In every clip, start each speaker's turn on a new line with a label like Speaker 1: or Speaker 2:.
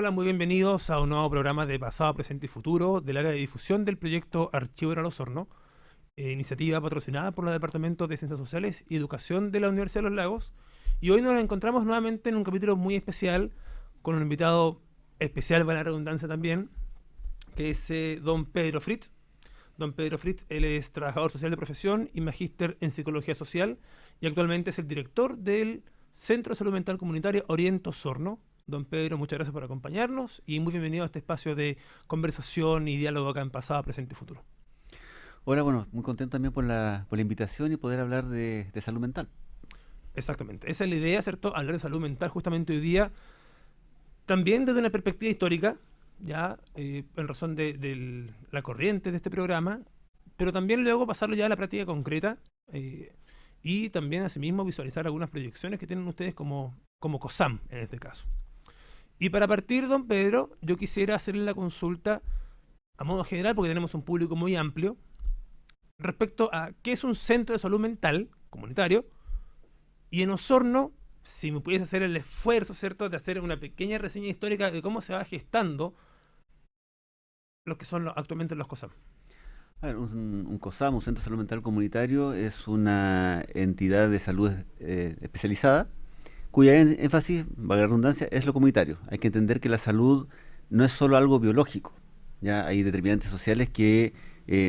Speaker 1: Hola, muy bienvenidos a un nuevo programa de Pasado, Presente y Futuro del área de difusión del proyecto Archivo Era Osorno, iniciativa patrocinada por el Departamento de Ciencias Sociales y Educación de la Universidad de los Lagos. Y hoy nos encontramos nuevamente en un capítulo muy especial con un invitado especial, para la redundancia también, que es don Pedro Fritz. Don Pedro Fritz, él es trabajador social de profesión y magíster en psicología social y actualmente es el director del Centro de Salud Mental Comunitario Oriente Osorno. Don Pedro, muchas gracias por acompañarnos y muy bienvenido a este espacio de conversación y diálogo acá en Pasado, Presente y Futuro.
Speaker 2: Hola, bueno, muy contento también por la invitación y poder hablar de salud mental.
Speaker 1: Exactamente, esa es la idea, ¿cierto? Hablar de salud mental justamente hoy día, también desde una perspectiva histórica, ya en razón de la corriente de este programa, pero también luego pasarlo ya a la práctica concreta y también asimismo visualizar algunas proyecciones que tienen ustedes como COSAM en este caso. Y para partir, don Pedro, yo quisiera hacerle la consulta a modo general, porque tenemos un público muy amplio, respecto a qué es un centro de salud mental comunitario, y en Osorno, si me pudiese hacer el esfuerzo, ¿cierto?, de hacer una pequeña reseña histórica de cómo se va gestando lo que son actualmente los COSAM.
Speaker 2: A ver, un COSAM, un Centro de Salud Mental Comunitario, es una entidad de salud especializada cuya énfasis, valga la redundancia, es lo comunitario. Hay que entender que la salud no es solo algo biológico, ya hay determinantes sociales que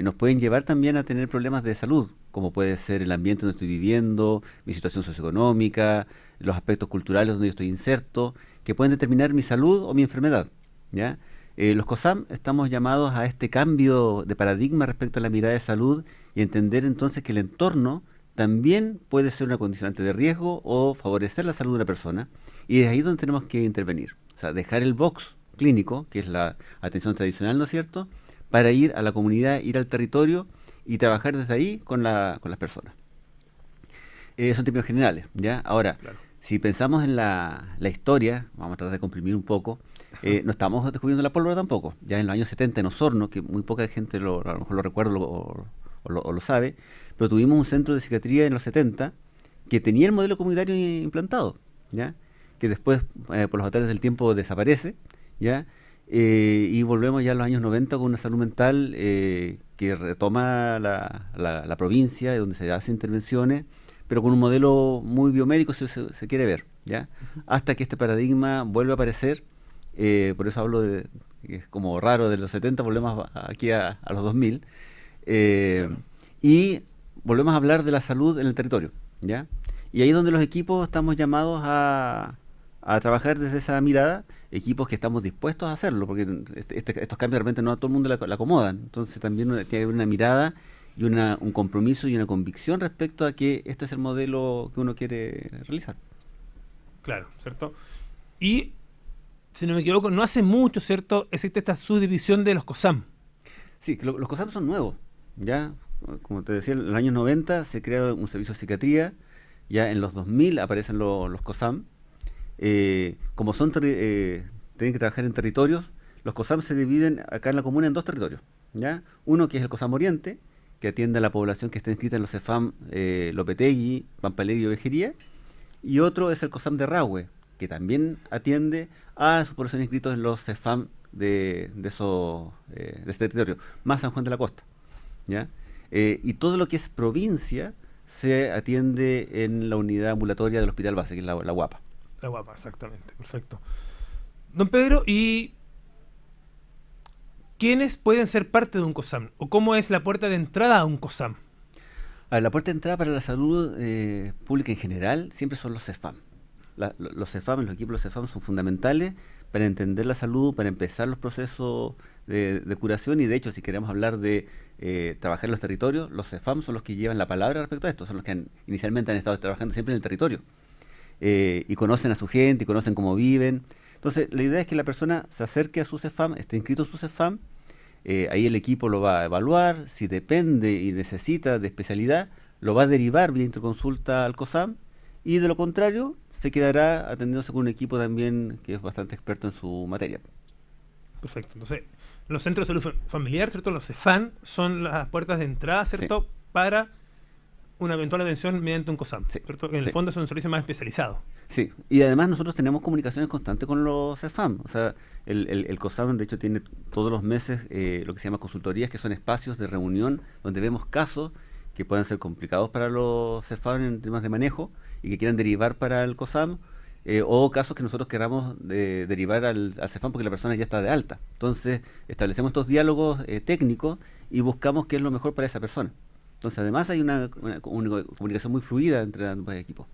Speaker 2: nos pueden llevar también a tener problemas de salud, como puede ser el ambiente donde estoy viviendo, mi situación socioeconómica, los aspectos culturales donde yo estoy inserto, que pueden determinar mi salud o mi enfermedad, ¿ya? Los COSAM estamos llamados a este cambio de paradigma respecto a la mirada de salud y entender entonces que el entorno también puede ser una condicionante de riesgo o favorecer la salud de una persona, y es ahí donde tenemos que intervenir. O sea, dejar el box clínico, que es la atención tradicional, ¿no es cierto?, para ir a la comunidad, ir al territorio y trabajar desde ahí con las personas. Son términos generales, ¿ya? Ahora,
Speaker 1: Claro.
Speaker 2: si pensamos en la historia, vamos a tratar de comprimir un poco, no estamos descubriendo la pólvora tampoco. Ya en los años 70 en Osorno, que muy poca gente a lo mejor lo recuerda o lo sabe, pero tuvimos un centro de psiquiatría en los 70 que tenía el modelo comunitario implantado, ¿ya? Que después, por los ataques del tiempo, desaparece, ¿ya? Y volvemos ya a los años 90 con una salud mental que retoma la provincia, donde se hacen intervenciones, pero con un modelo muy biomédico, si se quiere ver, ¿ya?
Speaker 1: Ujú.
Speaker 2: Hasta que este paradigma vuelve a aparecer, por eso hablo de, que es como raro, de los 70 volvemos aquí a los 2000, eh,
Speaker 1: Claro.
Speaker 2: y volvemos a hablar de la salud en el territorio, ¿ya? Y ahí es donde los equipos estamos llamados a trabajar desde esa mirada, equipos que estamos dispuestos a hacerlo, porque estos cambios de repente no a todo el mundo le acomodan, entonces también tiene que haber una mirada y un compromiso y una convicción respecto a que este es el modelo que uno quiere realizar.
Speaker 1: Claro, ¿cierto? Y, si no me equivoco, no hace mucho, ¿cierto?, existe esta subdivisión de los COSAM.
Speaker 2: Sí, que los COSAP son nuevos, ¿ya? Como te decía, en los años 90 se crea un servicio de psiquiatría, ya en los 2000 aparecen los COSAM. Como tienen que trabajar en territorios, los COSAM se dividen acá en la comuna en dos territorios, ¿ya? Uno que es el COSAM Oriente, que atiende a la población que está inscrita en los CEFAM Lopetegui, Pampalegui y Ovejería, y otro es el COSAM de Rahue, que también atiende a sus poblaciones inscritos en los CEFAM de ese territorio, más San Juan de la Costa, ¿ya? Y todo lo que es provincia se atiende en la unidad ambulatoria del Hospital Base, que es la UAPA.
Speaker 1: La guapa, exactamente, perfecto. Don Pedro, ¿y quiénes pueden ser parte de un COSAM? ¿O cómo es la puerta de entrada a un COSAM?
Speaker 2: A ver, la puerta de entrada para la salud pública en general siempre son los CEFAM. Los CEFAM, los equipos de los CEFAM son fundamentales para entender la salud, para empezar los procesos de curación, y de hecho, si queremos hablar de trabajar en los territorios, los CEFAM son los que llevan la palabra respecto a esto, son los que inicialmente han estado trabajando siempre en el territorio, y conocen a su gente y conocen cómo viven. Entonces, la idea es que la persona se acerque a su CEFAM, esté inscrito en su CEFAM, ahí el equipo lo va a evaluar, si depende y necesita de especialidad, lo va a derivar vía interconsulta al COSAM, y de lo contrario, se quedará atendiéndose con un equipo también que es bastante experto en su materia.
Speaker 1: Perfecto. Entonces, los centros de salud familiar, ¿cierto? Los CEFAM son las puertas de entrada,
Speaker 2: Sí,
Speaker 1: ¿cierto? Para una eventual atención mediante un COSAM,
Speaker 2: Sí,
Speaker 1: ¿cierto? En el
Speaker 2: sí.
Speaker 1: fondo es un servicio más especializado.
Speaker 2: Sí, y además nosotros tenemos comunicaciones constantes con los CEFAM. O sea, el COSAM de hecho tiene todos los meses lo que se llama consultorías, que son espacios de reunión donde vemos casos que puedan ser complicados para los CEFAM en temas de manejo y que quieran derivar para el COSAM, o casos que nosotros queramos derivar al CEFAM porque la persona ya está de alta. Entonces establecemos estos diálogos técnicos y buscamos qué es lo mejor para esa persona. Entonces además hay una comunicación muy fluida entre ambos equipos.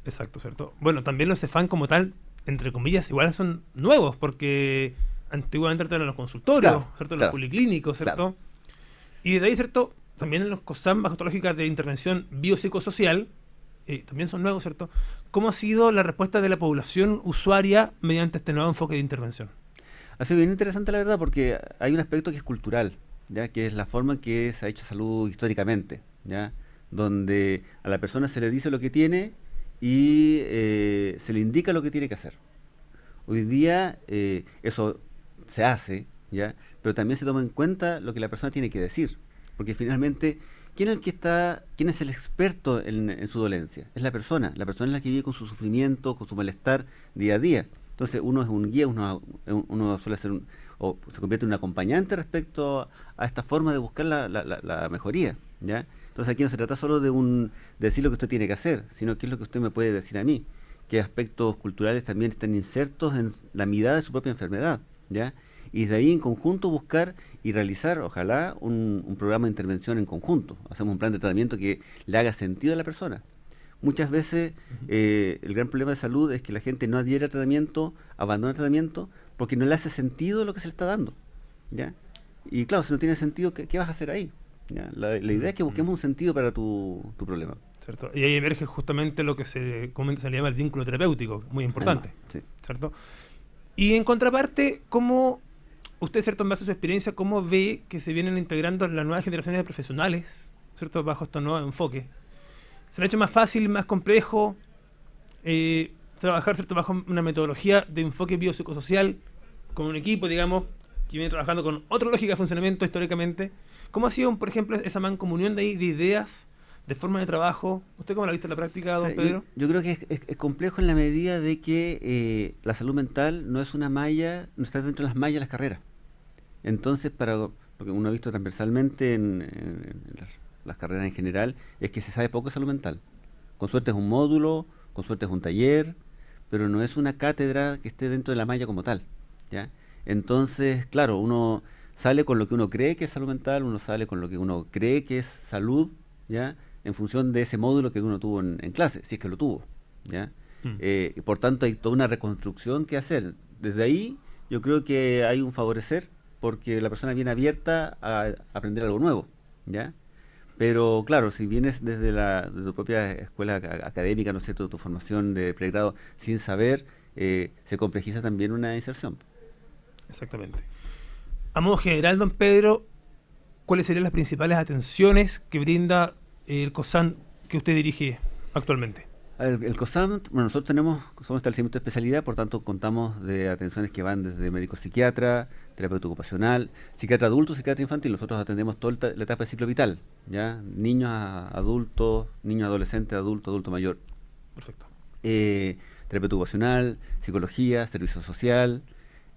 Speaker 1: Exacto, ¿cierto? Bueno, también los CEFAM como tal, entre comillas, igual son nuevos, porque antiguamente eran los consultorios,
Speaker 2: Claro,
Speaker 1: ¿cierto? Los
Speaker 2: claro,
Speaker 1: policlínicos, ¿cierto?
Speaker 2: claro.
Speaker 1: Y de ahí, ¿cierto? También en los COSAM, bajo esta lógica de intervención biopsicosocial, también son nuevos, ¿cierto? ¿Cómo ha sido la respuesta de la población usuaria mediante este nuevo enfoque de intervención?
Speaker 2: Ha sido bien interesante la verdad porque hay un aspecto que es cultural, ya que es la forma en que se ha hecho salud históricamente, ya donde a la persona se le dice lo que tiene y se le indica lo que tiene que hacer. Hoy día eso se hace, ya, pero también se toma en cuenta lo que la persona tiene que decir, porque finalmente quién es el experto en su dolencia? Es la persona es la que vive con su sufrimiento, con su malestar día a día. Entonces uno es un guía, uno suele ser o se convierte en un acompañante respecto a esta forma de buscar la mejoría, ¿ya? Entonces aquí no se trata solo de decir lo que usted tiene que hacer, sino qué es lo que usted me puede decir a mí, qué aspectos culturales también están insertos en la mirada de su propia enfermedad, ¿ya? Y de ahí en conjunto buscar y realizar, ojalá, un programa de intervención en conjunto. Hacemos un plan de tratamiento que le haga sentido a la persona. Muchas veces el gran problema de salud es que la gente no adhiere al tratamiento, abandona el tratamiento, porque no le hace sentido lo que se le está dando, ¿ya? Y claro, si no tiene sentido, ¿qué vas a hacer ahí? ¿Ya? La idea es que busquemos un sentido para tu problema.
Speaker 1: ¿Cierto? Y ahí emerge justamente lo que se le llama el vínculo terapéutico, muy importante,
Speaker 2: Sí.
Speaker 1: ¿cierto? Y en contraparte, ¿cómo usted, ¿cierto?, en base a su experiencia, cómo ve que se vienen integrando las nuevas generaciones de profesionales, ¿cierto?, bajo estos nuevos enfoques? ¿Se le ha hecho más fácil, más complejo trabajar, ¿cierto?, bajo una metodología de enfoque biopsicosocial con un equipo, digamos, que viene trabajando con otra lógica de funcionamiento históricamente? ¿Cómo ha sido, por ejemplo, esa mancomunión de ideas, de forma de trabajo? ¿Usted cómo la ha visto en la práctica,
Speaker 2: O
Speaker 1: don
Speaker 2: sea,
Speaker 1: Pedro?
Speaker 2: yo creo que es complejo en la medida de que la salud mental no es una malla, no está dentro de las mallas de las carreras. Entonces, para lo que uno ha visto transversalmente en las carreras en general, es que se sabe poco de salud mental. Con suerte es un módulo, con suerte es un taller, pero no es una cátedra que esté dentro de la malla como tal, ¿ya? Entonces, claro, uno sale con lo que uno cree que es salud mental, uno sale con lo que uno cree que es salud, ¿ya? En función de ese módulo que uno tuvo en clase, si es que lo tuvo, ¿ya? Y por tanto, hay toda una reconstrucción que hacer. Desde ahí, yo creo que hay un favorecer, porque la persona viene abierta a aprender algo nuevo, ¿ya? Pero claro, si vienes desde tu propia escuela académica, ¿no es cierto?, tu formación de pregrado, sin saber, se complejiza también una inserción.
Speaker 1: Exactamente. A modo general, don Pedro, ¿cuáles serían las principales atenciones que brinda el COSAM que usted dirige actualmente?
Speaker 2: A ver, el COSAM, bueno, nosotros somos establecimiento de especialidad, por tanto contamos de atenciones que van desde médico psiquiatra, terapeuta ocupacional, psiquiatra adulto, psiquiatra infantil. Nosotros atendemos toda la etapa de ciclo vital, ¿ya? Niños a adultos, niños adolescentes, adulto mayor.
Speaker 1: Perfecto.
Speaker 2: Terapeuta ocupacional, psicología, servicio social,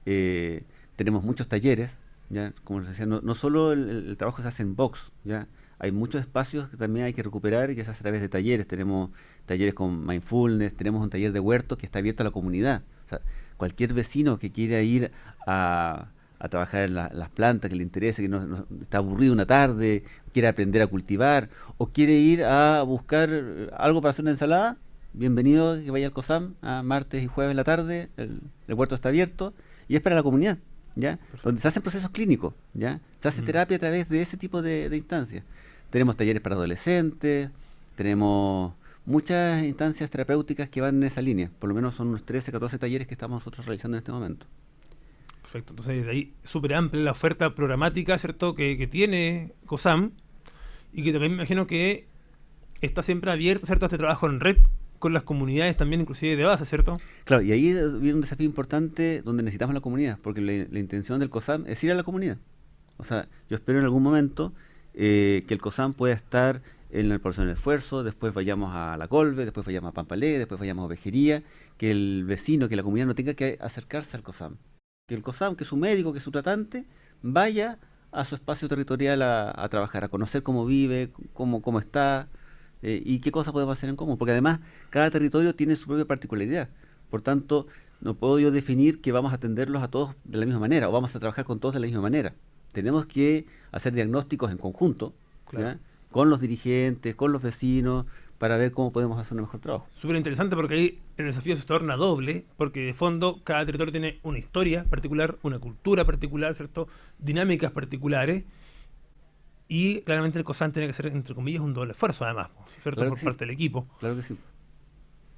Speaker 2: tenemos muchos talleres, ¿ya? Como les decía, no solo el trabajo se hace en box, ¿ya? Hay muchos espacios que también hay que recuperar y que se hace a través de talleres. Tenemos talleres con mindfulness, tenemos un taller de huertos que está abierto a la comunidad. O sea, cualquier vecino que quiera ir a trabajar en las plantas, que le interese, que no está aburrido una tarde, quiere aprender a cultivar o quiere ir a buscar algo para hacer una ensalada, bienvenido que vaya al COSAM a martes y jueves en la tarde. El huerto está abierto y es para la comunidad, ¿ya? Donde se hacen procesos clínicos, ¿ya? Se hace terapia a través de ese tipo de instancias. Tenemos talleres para adolescentes, tenemos muchas instancias terapéuticas que van en esa línea. Por lo menos son unos 13, 14 talleres que estamos nosotros realizando en este momento.
Speaker 1: Perfecto. Entonces, de ahí súper amplia la oferta programática, ¿cierto?, que tiene COSAM, y que también me imagino que está siempre abierto, ¿cierto?, a este trabajo en red con las comunidades también, inclusive de base, ¿cierto?
Speaker 2: Claro, y ahí viene un desafío importante donde necesitamos la comunidad, porque la intención del COSAM es ir a la comunidad. O sea, yo espero en algún momento que el COSAM pueda estar en el Población del Esfuerzo, después vayamos a La Colbe, después vayamos a Pampalé, después vayamos a Ovejería, que el vecino, que la comunidad no tenga que acercarse al COSAM. Que el COSAM, que es su médico, que es su tratante, vaya a su espacio territorial a trabajar, a conocer cómo vive, cómo está, y qué cosas podemos hacer en común. Porque además, cada territorio tiene su propia particularidad. Por tanto, no puedo yo definir que vamos a atenderlos a todos de la misma manera o vamos a trabajar con todos de la misma manera. Tenemos que hacer diagnósticos en conjunto,
Speaker 1: Claro.
Speaker 2: ¿ya? Con los dirigentes, con los vecinos, para ver cómo podemos hacer un mejor trabajo.
Speaker 1: Súper interesante porque ahí el desafío se torna doble, porque de fondo cada territorio tiene una historia particular, una cultura particular, ¿cierto? Dinámicas particulares, y claramente el COSAN tiene que ser, entre comillas, un doble esfuerzo además, ¿cierto?
Speaker 2: Claro
Speaker 1: Por
Speaker 2: que sí,
Speaker 1: parte del equipo.
Speaker 2: claro que sí.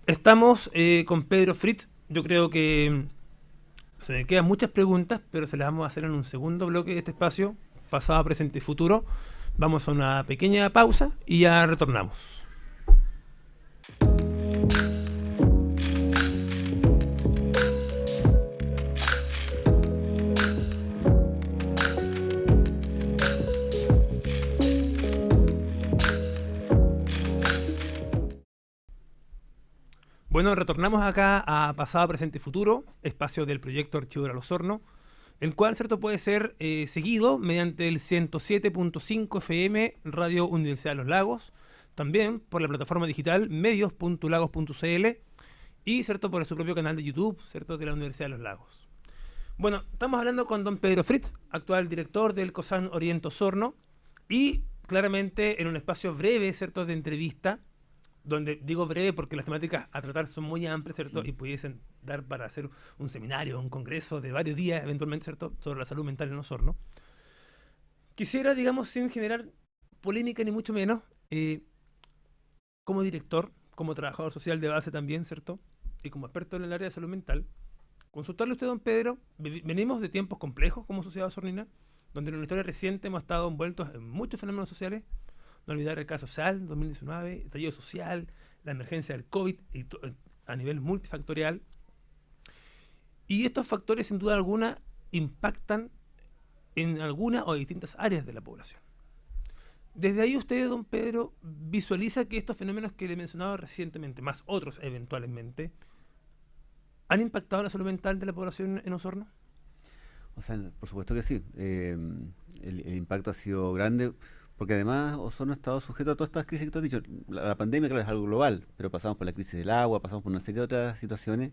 Speaker 1: Estamos con Pedro Fritz. Yo creo que se me quedan muchas preguntas, pero se las vamos a hacer en un segundo bloque de este espacio, pasado, presente y futuro. Vamos a una pequeña pausa y ya retornamos. Bueno, retornamos acá a Pasado, Presente y Futuro, espacio del proyecto Archivo Oral Osorno, el cual, ¿cierto?, puede ser seguido mediante el 107.5 FM Radio Universidad de los Lagos, también por la plataforma digital medios.lagos.cl y, ¿cierto?, por su propio canal de YouTube, ¿cierto?, de la Universidad de los Lagos. Bueno, estamos hablando con don Pedro Fritz, actual director del COSAN Oriente Osorno, y claramente en un espacio breve, ¿cierto?, de entrevista, donde digo breve porque las temáticas a tratar son muy amplias, ¿cierto? Y pudiesen dar para hacer un seminario, un congreso de varios días, eventualmente, ¿cierto?, sobre la salud mental en Osorno. Quisiera, digamos, sin generar polémica ni mucho menos, como director, como trabajador social de base también, ¿cierto?, y como experto en el área de salud mental, consultarle a usted, don Pedro. Venimos de tiempos complejos como sociedad osornina, donde en la historia reciente hemos estado envueltos en muchos fenómenos sociales. No olvidar el caso social, 2019, el estallido social, la emergencia del COVID a nivel multifactorial. Y estos factores, sin duda alguna, impactan en algunas o distintas áreas de la población. Desde ahí usted, don Pedro, visualiza que estos fenómenos que le he mencionado recientemente, más otros eventualmente, ¿han impactado la salud mental de la población en Osorno?
Speaker 2: O sea, por supuesto que sí. El impacto ha sido grande. Porque además Osorno ha estado sujeto a todas estas crisis que tú has dicho. La pandemia, claro, es algo global, pero pasamos por la crisis del agua, pasamos por una serie de otras situaciones,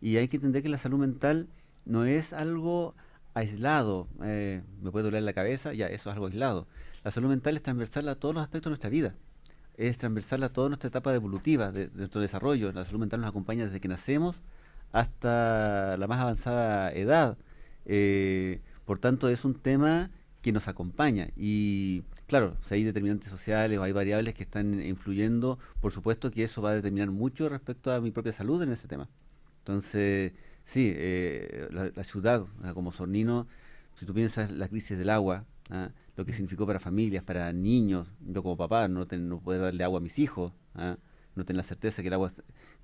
Speaker 2: y hay que entender que la salud mental no es algo aislado. Me puede doler la cabeza, ya, eso es algo aislado. La salud mental es transversal a todos los aspectos de nuestra vida. Es transversal a toda nuestra etapa evolutiva de nuestro desarrollo. La salud mental nos acompaña desde que nacemos hasta la más avanzada edad. Por tanto, es un tema que nos acompaña. Y claro, si hay determinantes sociales o hay variables que están influyendo, por supuesto que eso va a determinar mucho respecto a mi propia salud en ese tema. Entonces, sí, la ciudad, como Osornino, si tú piensas la crisis del agua, ¿ah? Lo que significó para familias, para niños, yo como papá no poder darle agua a mis hijos, ¿ah? No tener la certeza que el agua,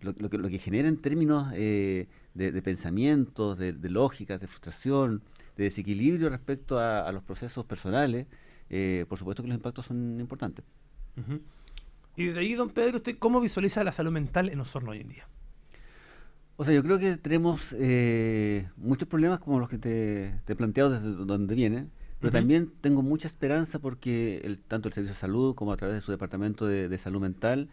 Speaker 2: lo que genera en términos de pensamientos, de lógicas, de frustración, de desequilibrio respecto a los procesos personales, por supuesto que los impactos son importantes.
Speaker 1: Uh-huh. Y desde ahí, don Pedro, ¿usted cómo visualiza la salud mental en Osorno hoy en día?
Speaker 2: O sea, yo creo que tenemos muchos problemas como los que te he planteado desde donde vienen, pero
Speaker 1: Uh-huh.
Speaker 2: también tengo mucha esperanza porque tanto el Servicio de Salud como a través de su Departamento de Salud Mental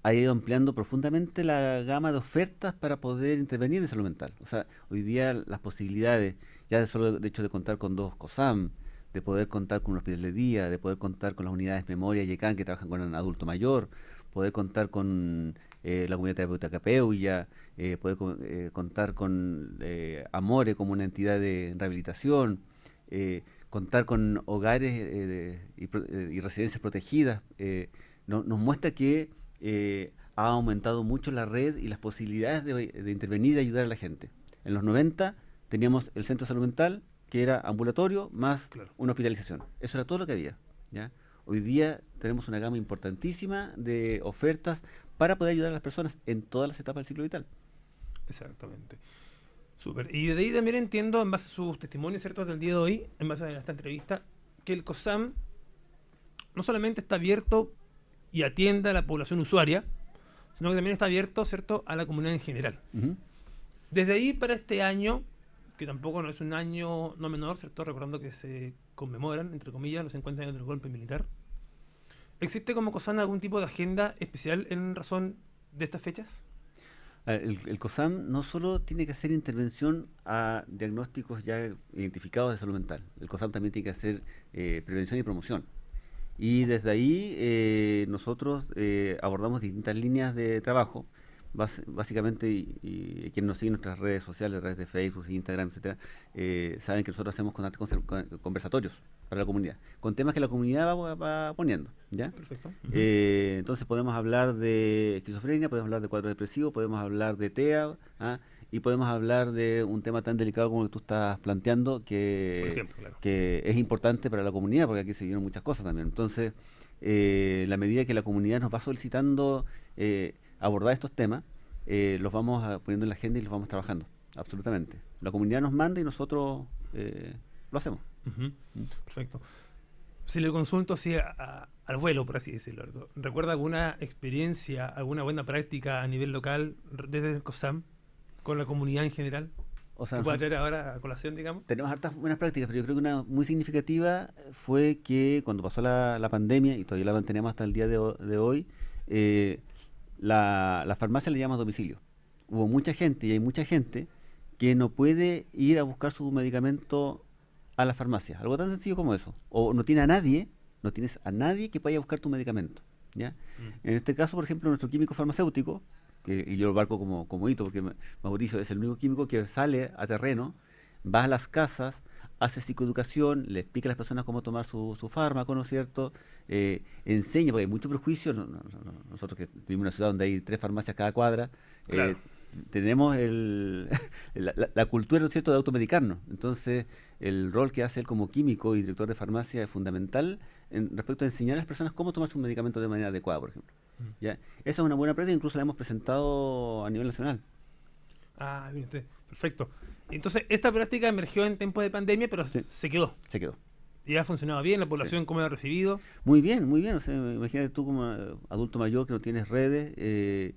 Speaker 2: ha ido ampliando profundamente la gama de ofertas para poder intervenir en salud mental. O sea, hoy día las posibilidades, ya de solo el hecho de contar con 2 COSAM, de poder contar con un hospital de día, de poder contar con las unidades memoria y ECAN que trabajan con el adulto mayor, poder contar con la comunidad terapéutica Peuya, contar con Amore como una entidad de rehabilitación, contar con hogares y residencias protegidas, nos muestra que ha aumentado mucho la red y las posibilidades de intervenir y de ayudar a la gente. En los 90 teníamos el centro de salud mental, que era ambulatorio, más
Speaker 1: Claro.
Speaker 2: una hospitalización. Eso era todo lo que había, ¿ya? Hoy día tenemos una gama importantísima de ofertas para poder ayudar a las personas en todas las etapas del ciclo vital.
Speaker 1: Exactamente. Súper. Y de ahí también entiendo, en base a sus testimonios, ¿cierto?, del día de hoy, en base a esta entrevista, que el COSAM no solamente está abierto y atiende a la población usuaria, sino que también está abierto, ¿cierto?, a la comunidad en general.
Speaker 2: Ujú.
Speaker 1: Desde ahí para este año, que tampoco no es un año no menor, ¿cierto?, recordando que se conmemoran, entre comillas, los 50 años del golpe militar, ¿existe como COSAN algún tipo de agenda especial en razón de estas fechas?
Speaker 2: El COSAM no solo tiene que hacer intervención a diagnósticos ya identificados de salud mental, el COSAM también tiene que hacer prevención y promoción. Y desde ahí nosotros abordamos distintas líneas de trabajo. Básicamente, y quienes nos siguen en nuestras redes sociales, a través de Facebook, Instagram, etcétera, saben que nosotros hacemos conversatorios para la comunidad, con temas que la comunidad va poniendo, ¿ya?
Speaker 1: Perfecto.
Speaker 2: Entonces podemos hablar de esquizofrenia, podemos hablar de cuadro depresivo, podemos hablar de TEA, ¿ah? Y podemos hablar de un tema tan delicado como el que tú estás planteando,
Speaker 1: Por ejemplo, claro.
Speaker 2: que es importante para la comunidad, porque aquí se vienen muchas cosas también. Entonces, la medida que la comunidad nos va solicitando abordar estos temas, los vamos poniendo en la agenda y los vamos trabajando, absolutamente. La comunidad nos manda y nosotros lo hacemos.
Speaker 1: Ujú. Perfecto. Si le consulto así al vuelo, por así decirlo, ¿recuerda alguna experiencia, alguna buena práctica a nivel local desde el COSAM con la comunidad en general?
Speaker 2: O sea,
Speaker 1: ¿Que pueda traer ahora a colación, digamos?
Speaker 2: tenemos hartas buenas prácticas, pero yo creo que una muy significativa fue que cuando pasó la pandemia, y todavía la mantenemos hasta el día de hoy, eh, la farmacia le llama a domicilio. Hubo mucha gente, y hay mucha gente, que no puede ir a buscar su medicamento a la farmacia. Algo tan sencillo como eso. O no tiene a nadie, no tienes a nadie que vaya a buscar tu medicamento, ¿ya? En este caso, por ejemplo, nuestro químico farmacéutico, y yo lo marco como hito, porque Mauricio es el único químico que sale a terreno, va a las casas, hace psicoeducación, le explica a las personas cómo tomar su fármaco, ¿no es cierto? Enseña, porque hay mucho prejuicio. Nosotros que vivimos en una ciudad donde hay 3 farmacias cada cuadra,
Speaker 1: Claro.
Speaker 2: tenemos la cultura, ¿no es cierto?, de automedicarnos. Entonces, el rol que hace él como químico y director de farmacia es fundamental respecto a enseñar a las personas cómo tomar sus medicamentos de manera adecuada, por ejemplo. ¿Ya? Esa es una buena práctica, incluso la hemos presentado a nivel nacional.
Speaker 1: Ah, bien, perfecto. Entonces, esta práctica emergió en tiempos de pandemia, pero
Speaker 2: Sí,
Speaker 1: se quedó.
Speaker 2: se quedó.
Speaker 1: Y ha funcionado bien, la
Speaker 2: Sí.
Speaker 1: población cómo lo ha recibido.
Speaker 2: Muy bien, muy bien. O sea, imagínate tú como adulto mayor que no tienes redes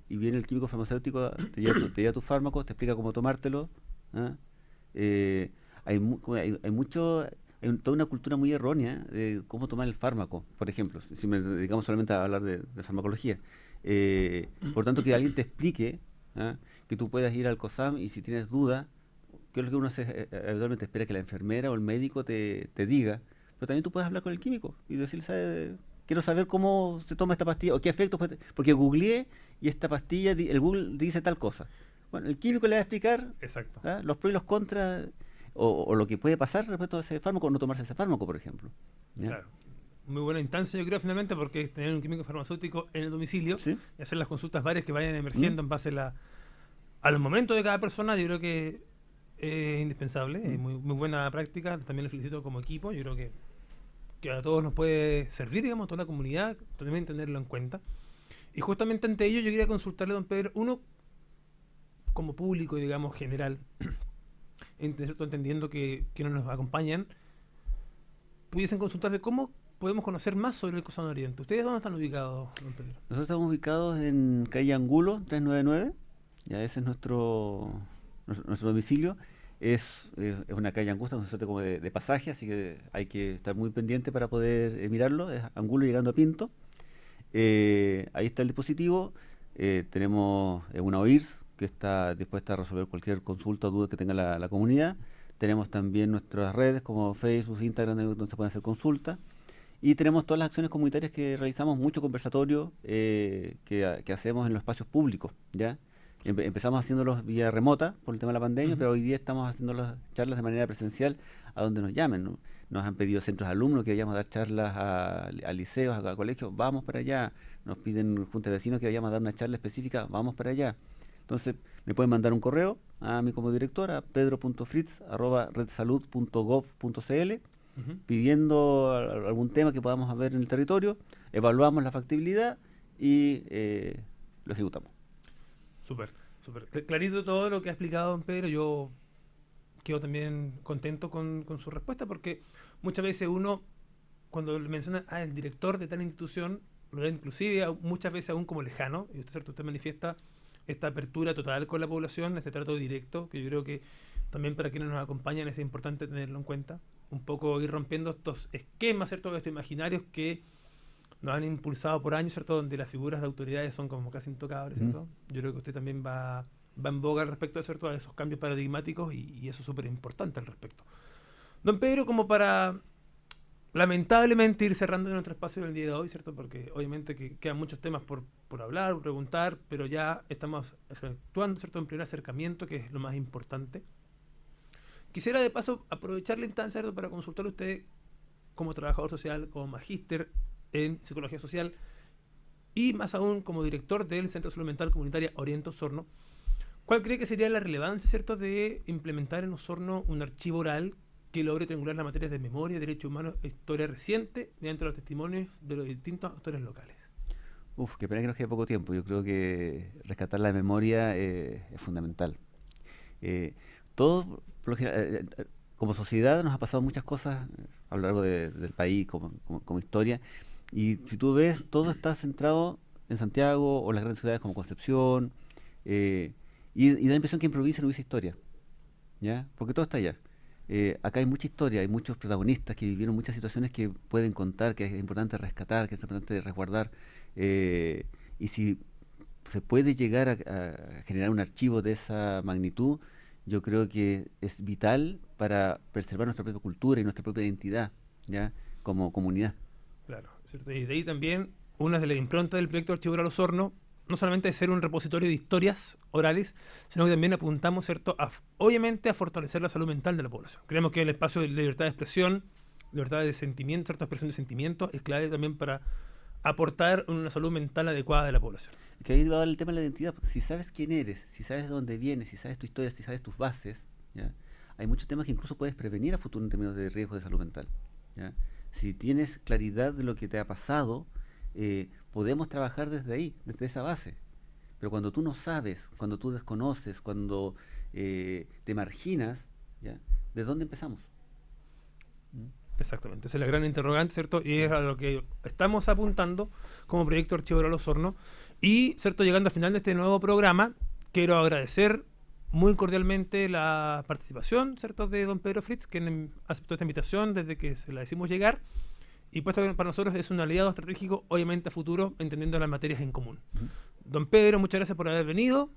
Speaker 2: y viene el químico farmacéutico, te lleva tus fármacos, te explica cómo tomártelo. ¿Ah? Eh, hay mucho, toda una cultura muy errónea de cómo tomar el fármaco, por ejemplo, si me dedicamos solamente a hablar de farmacología. Por tanto, que alguien te explique, ¿ah? Que tú puedas ir al COSAM y si tienes dudas, que es lo que uno hace, habitualmente espera que la enfermera o el médico te diga, pero también tú puedes hablar con el químico y decirle, ¿sabe? Quiero saber cómo se toma esta pastilla o qué efectos puede porque googleé y esta pastilla, el Google dice tal cosa. Bueno, el químico le va a explicar,
Speaker 1: Exacto.
Speaker 2: ¿ah? Los pros y los contras o lo que puede pasar respecto a ese fármaco o no tomarse ese fármaco, por ejemplo. ¿Ya?
Speaker 1: Claro. Muy buena instancia, yo creo, finalmente, porque es tener un químico farmacéutico en el domicilio
Speaker 2: ¿Sí?
Speaker 1: y hacer las consultas varias que vayan emergiendo en base a los momentos de cada persona, yo creo que es indispensable, es muy buena práctica. También le felicito como equipo, yo creo que a todos nos puede servir, digamos, a toda la comunidad, también tenerlo en cuenta. Y justamente ante ello yo quería consultarle, don Pedro, uno como público, digamos, general, entendiendo que no nos acompañan, pudiesen consultarse cómo podemos conocer más sobre el COSAN Oriente. ¿Ustedes dónde están ubicados, don Pedro?
Speaker 2: Nosotros estamos ubicados en calle Angulo 399, ya ese es nuestro domicilio. Es una calle angosta, una suerte como de pasaje, así que hay que estar muy pendiente para poder mirarlo. Es Angulo llegando a Pinto. Ahí está el dispositivo. Tenemos una OIRS que está dispuesta a resolver cualquier consulta o duda que tenga la comunidad. Tenemos también nuestras redes como Facebook, Instagram, donde se pueden hacer consultas. Y tenemos todas las acciones comunitarias que realizamos, mucho conversatorio que hacemos en los espacios públicos, ¿ya? Empezamos haciéndolos vía remota por el tema de la pandemia, pero hoy día estamos haciendo las charlas de manera presencial a donde nos llamen, ¿no? Nos han pedido centros de alumnos que vayamos a dar charlas a liceos, a colegios, vamos para allá. Nos piden juntas de vecinos que vayamos a dar una charla específica, vamos para allá. Entonces, me pueden mandar un correo a mí como director, a pedro.fritz@redsalud.gov.cl, pidiendo algún tema que podamos ver en el territorio, evaluamos la factibilidad y lo ejecutamos.
Speaker 1: Súper, súper. Clarito todo lo que ha explicado don Pedro. Yo quedo también contento con su respuesta porque muchas veces uno cuando le mencionan el director de tal institución, lo ven inclusive muchas veces aún como lejano, y usted, ¿cierto? Usted manifiesta esta apertura total con la población, este trato directo, que yo creo que también para quienes nos acompañan es importante tenerlo en cuenta, un poco ir rompiendo estos esquemas, ¿cierto? Estos imaginarios que nos han impulsado por años, ¿cierto? Donde las figuras de autoridades son como casi intocables, ¿cierto? Yo creo que usted también va en boga al respecto de, ¿cierto? A esos cambios paradigmáticos y eso es súper importante al respecto. Don Pedro, como para lamentablemente ir cerrando nuestro espacio del día de hoy, ¿cierto? Porque obviamente que quedan muchos temas por hablar, por preguntar, pero ya estamos efectuando, ¿cierto? En primer acercamiento, que es lo más importante. Quisiera de paso aprovechar la instancia, ¿cierto? Para consultarle a usted como trabajador social, como magíster en psicología social y más aún como director del Centro de Salud Mental Comunitaria Oriente Osorno. ¿Cuál cree que sería la relevancia, ¿cierto?, de implementar en Osorno un archivo oral que logre triangular las materias de memoria, derechos humanos e historia reciente dentro de los testimonios de los distintos actores locales?
Speaker 2: Uf, qué pena que nos quede poco tiempo. Yo creo que rescatar la memoria es fundamental. Todo, por lo general, como sociedad nos ha pasado muchas cosas a lo largo del país como historia, y si tú ves, todo está centrado en Santiago o las grandes ciudades como Concepción, y da la impresión que improvisa no dice historia, ¿ya? Porque todo está allá. Acá hay mucha historia, hay muchos protagonistas que vivieron muchas situaciones que pueden contar, que es importante rescatar, que es importante resguardar, y si se puede llegar a generar un archivo de esa magnitud, yo creo que es vital para preservar nuestra propia cultura y nuestra propia identidad, ¿ya? Como comunidad.
Speaker 1: Claro, ¿cierto? Y de ahí también una de las improntas del proyecto Archivo Oral Osorno, no solamente de ser un repositorio de historias orales, sino que también apuntamos, ¿cierto?, obviamente a fortalecer la salud mental de la población. Creemos que el espacio de libertad de expresión, libertad de sentimiento, cierta expresión de sentimientos, es clave también para aportar una salud mental adecuada de la población.
Speaker 2: Que ahí va el tema de la identidad. Si sabes quién eres, si sabes de dónde vienes, si sabes tu historia, si sabes tus bases, ¿ya? Hay muchos temas que incluso puedes prevenir a futuro en términos de riesgo de salud mental, ¿ya? Si tienes claridad de lo que te ha pasado, podemos trabajar desde ahí, desde esa base. Pero cuando tú no sabes, cuando tú desconoces, cuando te marginas, ¿ya? ¿De dónde empezamos?
Speaker 1: Exactamente, esa es la gran interrogante, ¿cierto? Y es a lo que estamos apuntando como proyecto Archivo Oral Osorno. Y, ¿cierto?, llegando al final de este nuevo programa, quiero agradecer muy cordialmente la participación, ¿cierto?, de don Pedro Fritz, quien aceptó esta invitación desde que se la hicimos llegar, y puesto que para nosotros es un aliado estratégico, obviamente a futuro, entendiendo las materias en común. Don Pedro, muchas gracias por haber venido,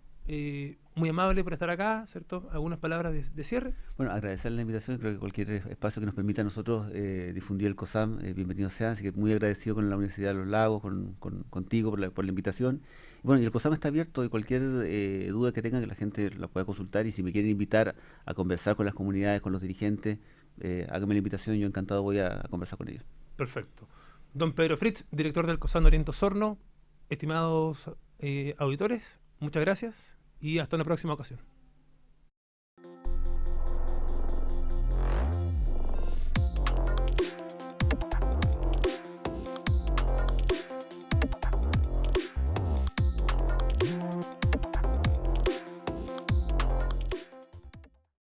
Speaker 1: muy amable por estar acá, ¿cierto? ¿Algunas palabras de cierre?
Speaker 2: Bueno, agradecer la invitación, creo que cualquier espacio que nos permita a nosotros difundir el COSAM, bienvenido sea, así que muy agradecido con la Universidad de los Lagos, contigo por la invitación. Bueno, y el COSAM está abierto y cualquier duda que tengan, que la gente la pueda consultar, y si me quieren invitar a conversar con las comunidades, con los dirigentes, háganme la invitación, yo encantado voy a conversar con ellos.
Speaker 1: Perfecto. Don Pedro Fritz, director del COSAM Oriente Osorno, estimados auditores, muchas gracias y hasta una próxima ocasión.